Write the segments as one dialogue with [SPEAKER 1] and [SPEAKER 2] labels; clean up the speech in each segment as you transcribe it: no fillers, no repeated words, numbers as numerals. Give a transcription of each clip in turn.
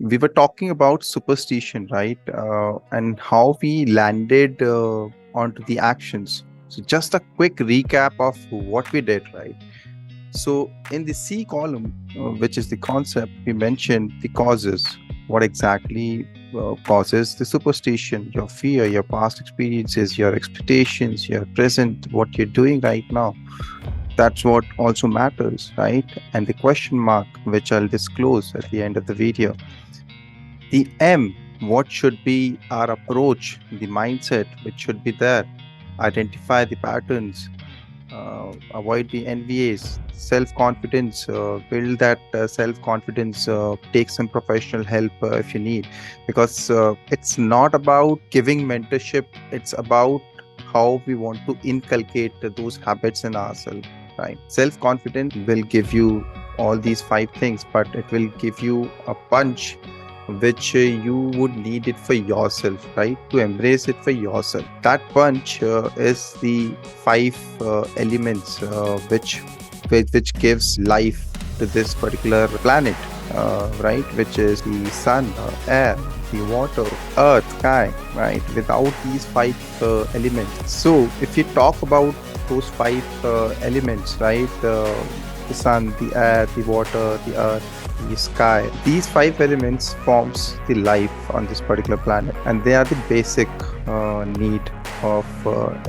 [SPEAKER 1] We were talking about superstition, right? And how we landed onto the actions. So, just a quick recap of what we did, right? So, in the C column, which is the concept, we mentioned the causes. What exactly causes the superstition? Your fear, your past experiences, your expectations, your present, what you're doing right now. That's what also matters, right? And the question mark, which I'll disclose at the end of the video. The M, what should be our approach, the mindset which should be there. Identify the patterns, avoid the NVAs, self confidence, build that self confidence, take some professional help if you need, because it's not about giving mentorship, it's about how we want to inculcate those habits in ourselves, right? Self confidence will give you all these five things, but it will give you a punch which you would need it for yourself, right? To embrace it for yourself. That punch is the five elements which gives life to this particular planet, right? Which is the sun, air, the water, earth, sky, right? Without these five elements. So if you talk about those five elements, right? The sun, the air, the water, the earth, the sky. These five elements forms the life on this particular planet, and they are the basic need of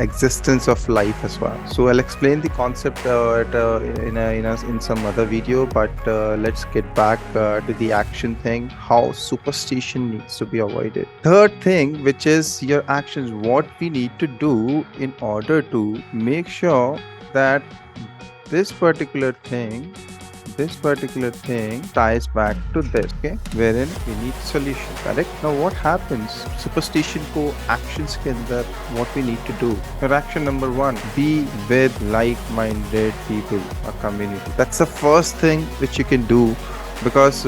[SPEAKER 1] existence of life as well. So I'll explain the concept in some other video, but let's get back to the action thing. How superstition needs to be avoided. Third thing, which is your actions. What we need to do in order to make sure that this particular thing ties back to this, okay, wherein we need solution, correct? Now what happens, superstition को actions के अंदर what we need to do. Action number one, be with like-minded people, a community. That's the first thing which you can do, because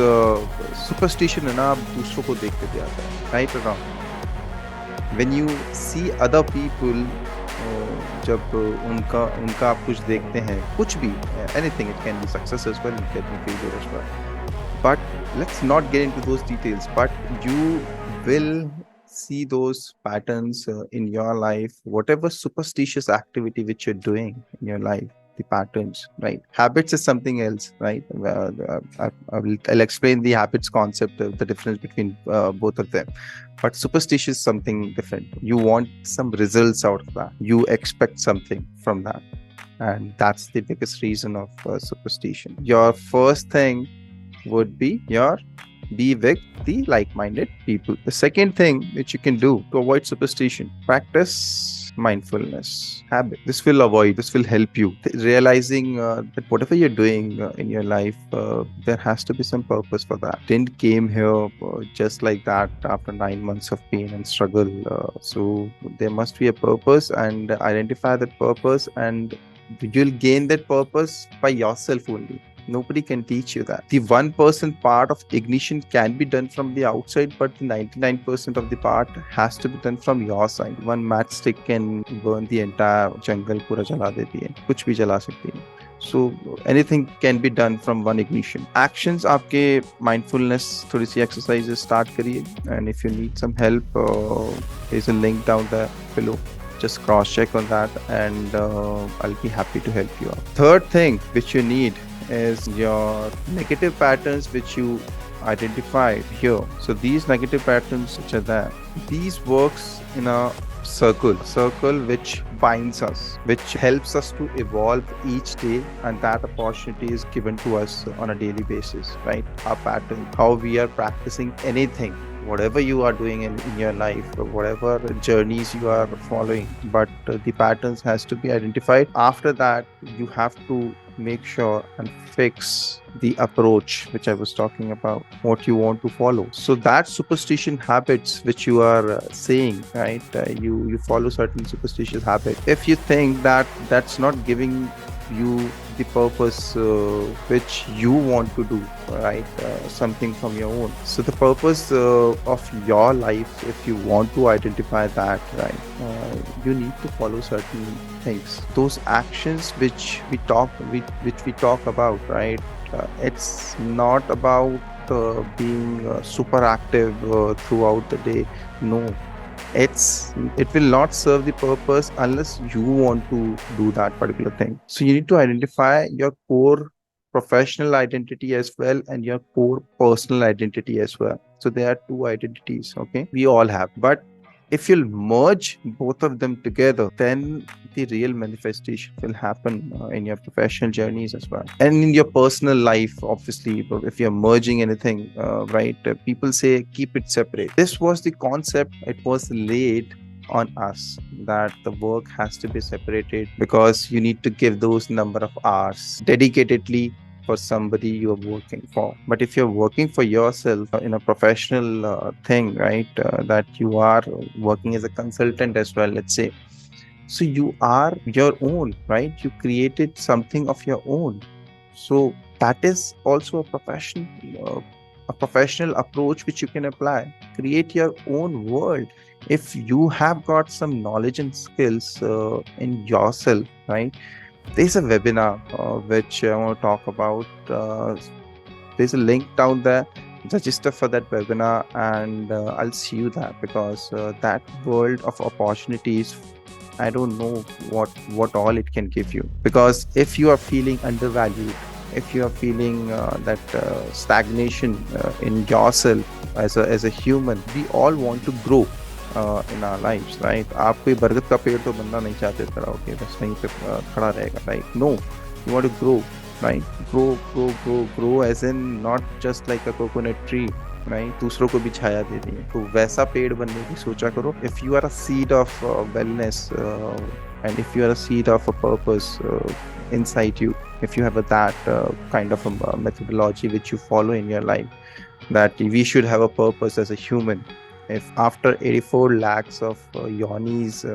[SPEAKER 1] superstition है ना, आप दूसरों को देख के आता है, right or wrong? When you see other people, जब उनका उनका आप कुछ देखते हैं, कुछ भी, anything, it can be success as well, it can be failure as well, but let's not get into those details, but you will see those patterns in your life, whatever superstitious activity which you're doing in your life, the patterns, right? Habits is something else, right? I'll explain the habits concept, the difference between both of them. But superstition is something different. You want some results out of that. You expect something from that. And that's the biggest reason of superstition. Your first thing would be be with the like-minded people. The second thing which you can do to avoid superstition, practice mindfulness habit. This will help you realizing that whatever you're doing in your life, there has to be some purpose for that. Didn't came here just like that after 9 months of pain and struggle. So there must be a purpose, and identify that purpose, and you'll gain that purpose by yourself only. Nobody can teach you that. The 1% part of ignition can be done from the outside, but the 99% of the part has to be done from your side. One matchstick can burn the entire jungle, पूरा जला देती है, कुछ भी जला सकती है. So anything can be done from one ignition. Actions, आपके mindfulness थोड़ी सी exercises start करिए, and if you need some help, there's a link down there below. Just cross check on that, and I'll be happy to help you out. Third thing which you need is your negative patterns which you identified here. So these negative patterns which are there, these works in a circle which binds us, which helps us to evolve each day, and that opportunity is given to us on a daily basis, right? Our pattern, how we are practicing anything, whatever you are doing in your life, or whatever journeys you are following, but the patterns has to be identified. After that, you have to make sure and fix the approach which I was talking about, what you want to follow. So that superstition habits which you are saying, right? You follow certain superstitious habit. If you think that that's not giving you the purpose which you want to do, right? Something from your own. So the purpose of your life, if you want to identify that, right? You need to follow certain things. Those actions which we talk about, right? It's not about being super active throughout the day. No, it will not serve the purpose unless you want to do that particular thing. So you need to identify your core professional identity as well and your core personal identity as well. So there are two identities, okay, we all have. But if you'll merge both of them together, then the real manifestation will happen in your professional journeys as well and in your personal life. Obviously, but if you're merging anything, right, people say keep it separate. This was the concept, it was laid on us, that the work has to be separated because you need to give those number of hours dedicatedly for somebody you're working for. But if you're working for yourself in a professional thing, right, that you are working as a consultant as well, let's say, so you are your own, right? You created something of your own. So that is also a professional approach which you can apply. Create your own world. If you have got some knowledge and skills in yourself, right? There's a webinar which I want to talk about. There's a link down there. Register for that webinar, and I'll see you there, because that world of opportunities, I don't know what all it can give you. Because if you are feeling undervalued, if you are feeling that stagnation in yourself as a human, we all want to grow in our lives, right? आप कोई बरगद का पेड़ तो बनना नहीं चाहते खड़ा होके बस वहीं पे खड़ा रहेगा, right? No, you want to grow, right? Grow as in not just like a coconut tree, right? दूसरों को भी छाया दे दी है, तो वैसा पेड़ बनने की सोचा करो. If you are a seed of wellness and if you are a seed of a purpose inside you, if you have that kind of a methodology which you follow in your life, that we should have a purpose as a human. If after 84 lakhs of yonis,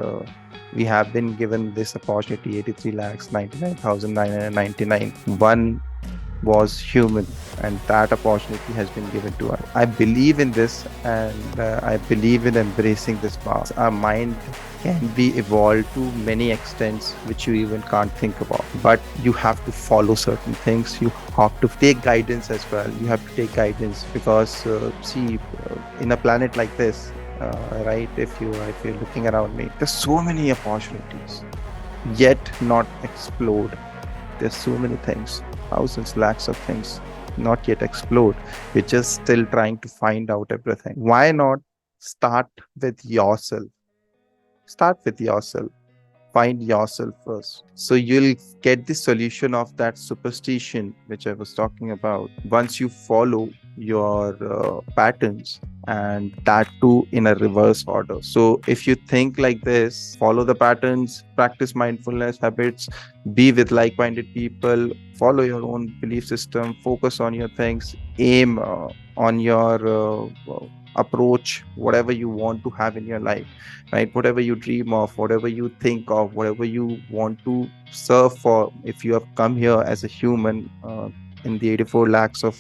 [SPEAKER 1] we have been given this opportunity, 83 lakhs 99,999, one was human, and that opportunity has been given to us. I believe in this, and I believe in embracing this path. Our mind can be evolved to many extents which you even can't think about, but you have to follow certain things. You have to take guidance as well. You have to take guidance because in a planet like this, right, if you're looking around me, there's so many opportunities yet not explored. There's so many things, thousands, lakhs of things not yet explored. We're just still trying to find out everything. Why not start with yourself? Start with yourself. Find yourself first. So you'll get the solution of that superstition which I was talking about once you follow your patterns, and that too in a reverse order. So if you think like this, follow the patterns, practice mindfulness habits, be with like-minded people, follow your own belief system, focus on your things, aim on your approach, whatever you want to have in your life, right? Whatever you dream of, whatever you think of, whatever you want to serve for. If you have come here as a human in the 84 lakhs of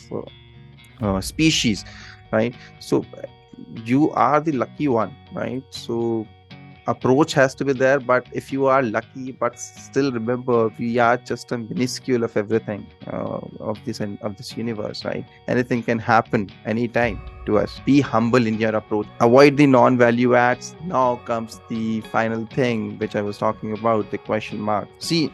[SPEAKER 1] species, right? So you are the lucky one, right? So approach has to be there. But if you are lucky, but still remember, we are just a minuscule of everything of this universe, right? Anything can happen anytime to us. Be humble in your approach. Avoid the non-value adds. Now comes the final thing which I was talking about, the question mark. See,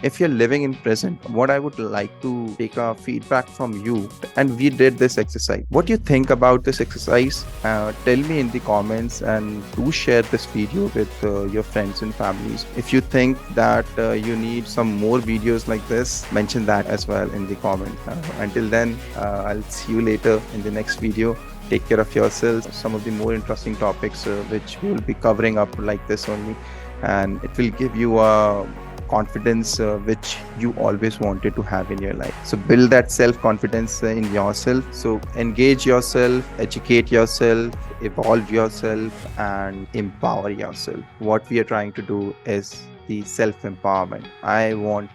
[SPEAKER 1] if you're living in present, what I would like to take a feedback from you, and we did this exercise. What do you think about this exercise? Tell me in the comments, and do share this video with your friends and families. If you think that you need some more videos like this, mention that as well in the comment. Until then, I'll see you later in the next video. Take care of yourselves. Some of the more interesting topics which we will be covering up like this only, and it will give you a confidence which you always wanted to have in your life. So build that self-confidence in yourself. So engage yourself, educate yourself, evolve yourself, and empower yourself. What we are trying to do is the self-empowerment. I want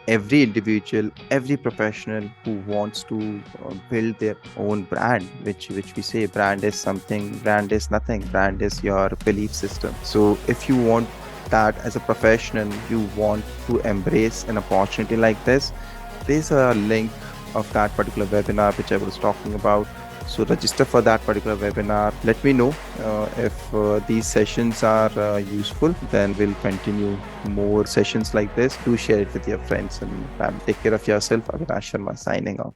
[SPEAKER 1] every individual, every professional who wants to build their own brand, which we say brand is something, brand is nothing, brand is your belief system. So if you want that as a professional, you want to embrace an opportunity like this, there's a link of that particular webinar which I was talking about. So register for that particular webinar. Let me know if these sessions are useful. Then we'll continue more sessions like this. Do share it with your friends and family. Take care of yourself. Avinash Sharma signing off.